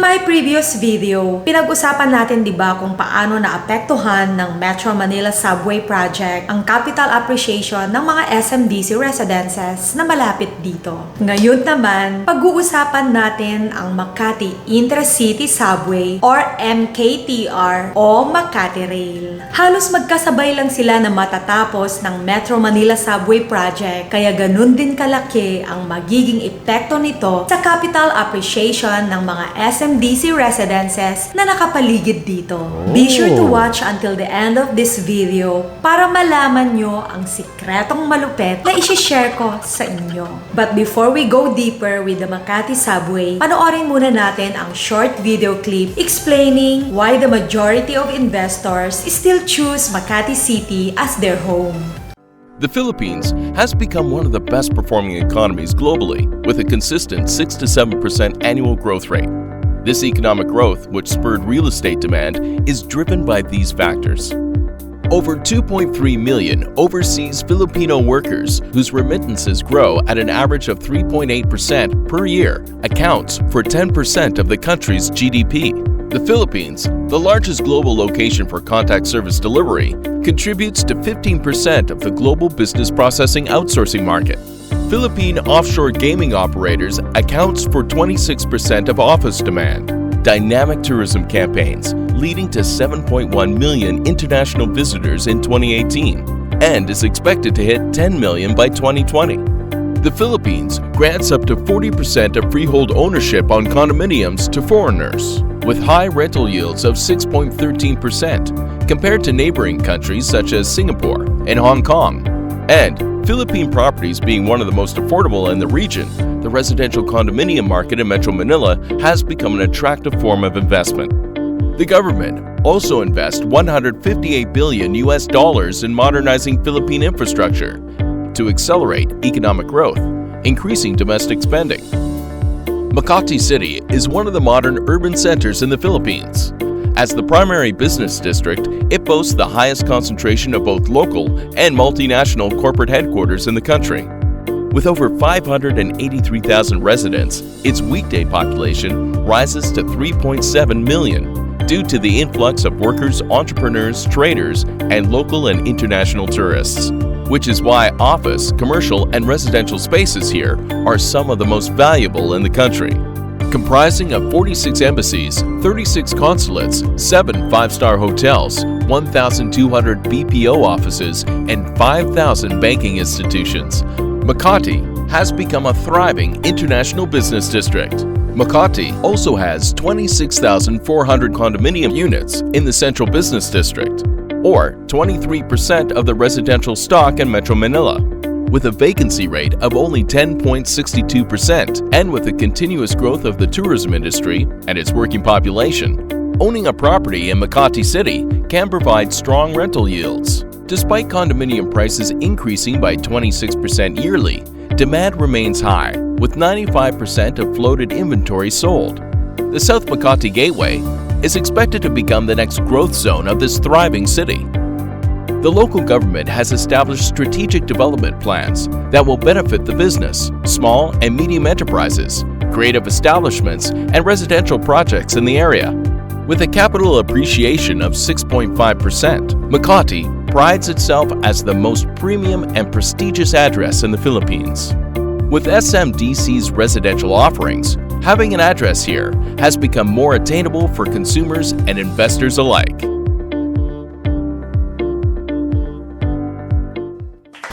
my previous video, pinag-usapan natin 'di ba kung paano naapektuhan ng Metro Manila Subway Project ang capital appreciation ng mga SMDC residences na malapit dito. Ngayon naman, pag-uusapan natin ang Makati Intra-City Subway or MkTr o Makati Rail. Halos magkasabay lang sila na matatapos ng Metro Manila Subway Project, kaya ganun din kalaki ang magiging epekto nito sa capital appreciation ng mga SMDC residences na nakapaligid dito. Be sure to watch until the end of this video para malaman nyo ang sikretong malupet na isi-share ko sa inyo. But before we go deeper with the Makati Subway, panoorin muna natin ang short video clip explaining why the majority of investors still choose Makati City as their home. The Philippines has become one of the best performing economies globally, with a consistent 6 to 7% annual growth rate. This economic growth, which spurred real estate demand, is driven by these factors. Over 2.3 million overseas Filipino workers, whose remittances grow at an average of 3.8% per year, accounts for 10% of the country's GDP. The Philippines, the largest global location for contact service delivery, contributes to 15% of the global business processing outsourcing market. Philippine offshore gaming operators accounts for 26% of office demand. Dynamic tourism campaigns leading to 7.1 million international visitors in 2018 and is expected to hit 10 million by 2020. The Philippines grants up to 40% of freehold ownership on condominiums to foreigners, with high rental yields of 6.13% compared to neighboring countries such as Singapore and Hong Kong. And Philippine properties being one of the most affordable in the region, the residential condominium market in Metro Manila has become an attractive form of investment. The government also invests $158 billion in modernizing Philippine infrastructure to accelerate economic growth, increasing domestic spending. Makati City is one of the modern urban centers in the Philippines. As the primary business district, it boasts the highest concentration of both local and multinational corporate headquarters in the country. With over 583,000 residents, its weekday population rises to 3.7 million due to the influx of workers, entrepreneurs, traders, and local and international tourists, which is why office, commercial, and residential spaces here are some of the most valuable in the country. Comprising of 46 embassies, 36 consulates, 7 five-star hotels, 1,200 BPO offices, and 5,000 banking institutions, Makati has become a thriving international business district. Makati also has 26,400 condominium units in the Central Business District, or 23% of the residential stock in Metro Manila, with a vacancy rate of only 10.62%, and with the continuous growth of the tourism industry and its working population, owning a property in Makati City can provide strong rental yields. Despite condominium prices increasing by 26% yearly, demand remains high, with 95% of floated inventory sold. The South Makati Gateway is expected to become the next growth zone of this thriving city. The local government has established strategic development plans that will benefit the business, small and medium enterprises, creative establishments, and residential projects in the area. With a capital appreciation of 6.5%, Makati prides itself as the most premium and prestigious address in the Philippines. With SMDC's residential offerings, having an address here has become more attainable for consumers and investors alike.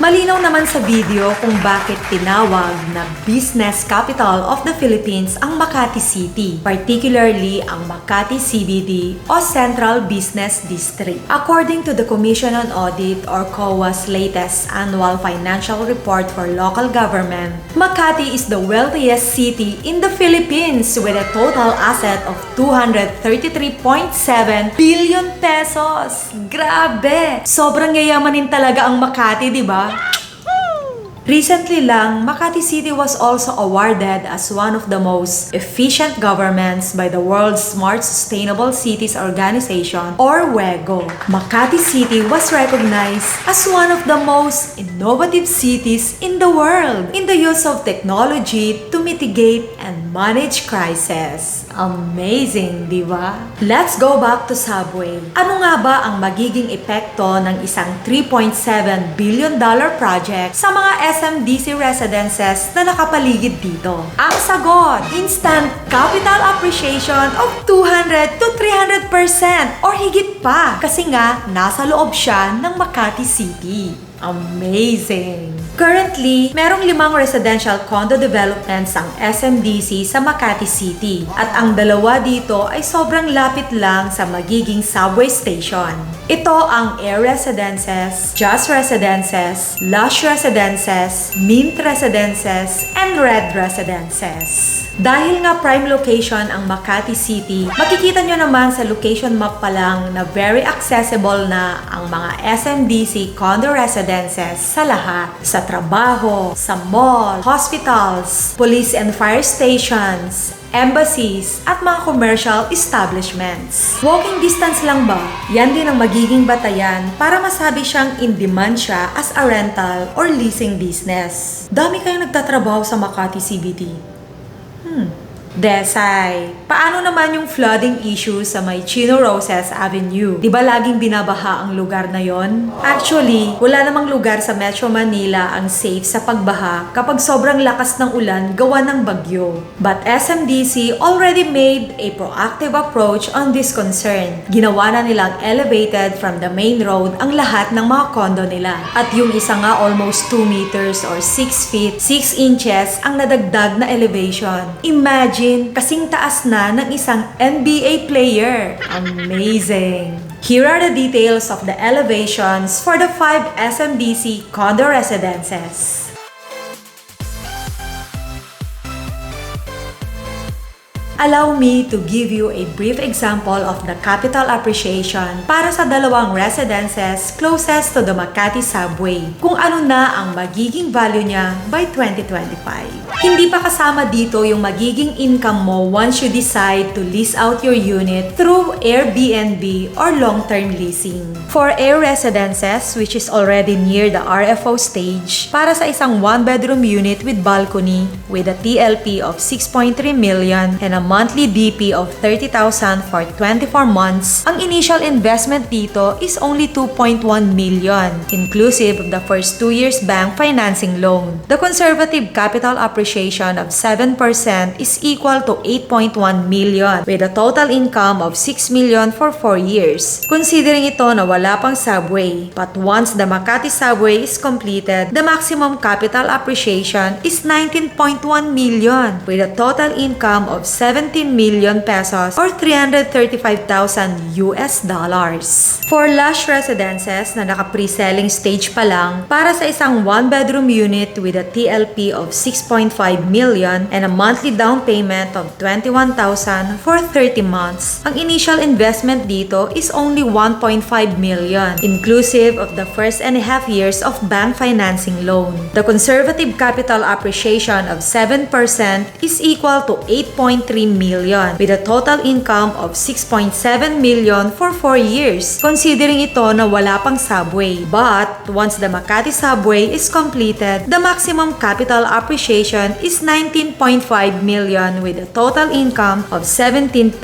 Malinaw naman sa video kung bakit tinawag na business capital of the Philippines ang Makati City, particularly ang Makati CBD o Central Business District. According to the Commission on Audit or COA's latest annual financial report for local government, Makati is the wealthiest city in the Philippines with a total asset of 233.7 billion pesos. Grabe! Sobrang yayamanin talaga ang Makati, di ba? Recently lang, Makati City was also awarded as one of the most efficient governments by the world's Smart Sustainable Cities Organization or WeGO. Makati City was recognized as one of the most innovative cities in the world in the use of technology to mitigate and manage crisis. Amazing, di ba? Let's go back to Subway. Ano nga ba ang magiging epekto ng isang $3.7 billion project sa mga SMDC residences na nakapaligid dito? Ang sagot, instant capital appreciation of 200 to 300% or higit pa kasi nga nasa loob siya ng Makati City. Amazing! Currently, merong 5 residential condo developments ang SMDC sa Makati City at ang 2 dito ay sobrang lapit lang sa magiging subway station. Ito ang Air Residences, Just Residences, Lush Residences, Mint Residences, and Red Residences. Dahil nga prime location ang Makati City, makikita nyo naman sa location map pa lang na very accessible na ang mga SMDC condo residences sa lahat. Sa trabaho, sa mall, hospitals, police and fire stations, embassies, at mga commercial establishments. Walking distance lang ba? Yan din ang magiging batayan para masabi siyang in demand siya as a rental or leasing business. Dami kayong nagtatrabaho sa Makati CBD. Desay, paano naman yung flooding issue sa may Chino Roses Avenue? Di ba laging binabaha ang lugar na yon? Actually, wala namang lugar sa Metro Manila ang safe sa pagbaha kapag sobrang lakas ng ulan gawa ng bagyo. But SMDC already made a proactive approach on this concern. Ginawa na nilang elevated from the main road ang lahat ng mga condo nila. At yung isa nga almost 2 meters or 6 feet, 6 inches ang nadagdag na elevation. Imagine kasing taas na ng isang NBA player. Amazing! Here are the details of the elevations for the 5 SMDC condo residences. Allow me to give you a brief example of the capital appreciation para sa 2 residences closest to the Makati subway, kung ano na ang magiging value niya by 2025. Hindi pa kasama dito yung magiging income mo once you decide to lease out your unit through Airbnb or long-term leasing. For Air Residences, which is already near the RFO stage, para sa isang 1-bedroom unit with balcony with a TLP of 6.3 million and a monthly DP of 30,000 for 24 months, ang initial investment dito is only 2.1 million, inclusive of the first 2 years bank financing loan. The conservative capital appreciation of 7% is equal to 8.1 million with a total income of 6 million for 4 years. Considering ito na wala pang subway, but once the Makati subway is completed, the maximum capital appreciation is 19.1 million with a total income of 17 million pesos or 335,000 US dollars. For Lush Residences na naka-pre-selling stage pa lang, para sa isang 1-bedroom unit with a TLP of 6.5 million and a monthly down payment of 21,000 for 30 months, ang initial investment dito is only 1.5 million, inclusive of the first and a half years of bank financing loan. The conservative capital appreciation of 7% is equal to 8.3 million with a total income of 6.7 million for 4 years, considering ito na wala pang subway. But once the Makati subway is completed, the maximum capital appreciation is 19.5 million with a total income of 17.9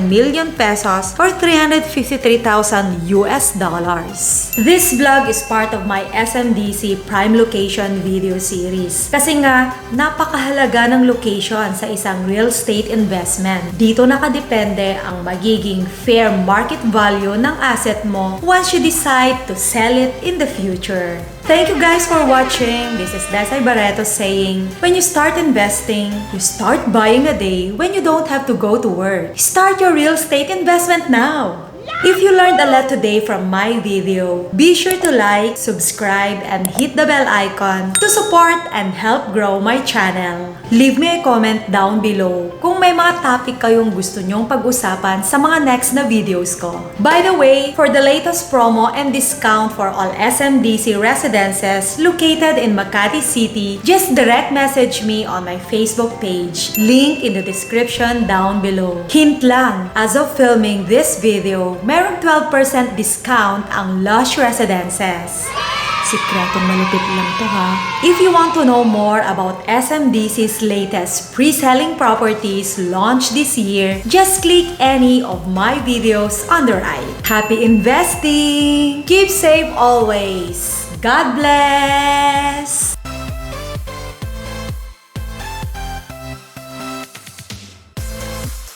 million pesos or 353,000 US dollars. This vlog is part of my SMDC Prime Location video series. Kasi nga, napakahalaga ng location sa isang real estate investment. Dito nakadepende ang magiging fair market value ng asset mo once you decide to sell it in the future. Thank you guys for watching. This is Desai Barreto saying, when you start investing, you start buying a day when you don't have to go to work. Start your real estate investment now! If you learned a lot today from my video, be sure to like, subscribe, and hit the bell icon to support and help grow my channel. Leave me a comment down below kung may mga topic kayong gusto nyong pag-usapan sa mga next na videos ko. By the way, for the latest promo and discount for all SMDC residences located in Makati City, just direct message me on my Facebook page. Link in the description down below. Hint lang, as of filming this video, merong 12% discount ang Lush Residences. Sikretong malupit lang to ha. If you want to know more about SMDC's latest pre-selling properties launched this year, just click any of my videos on the right. Happy investing! Keep safe always! God bless!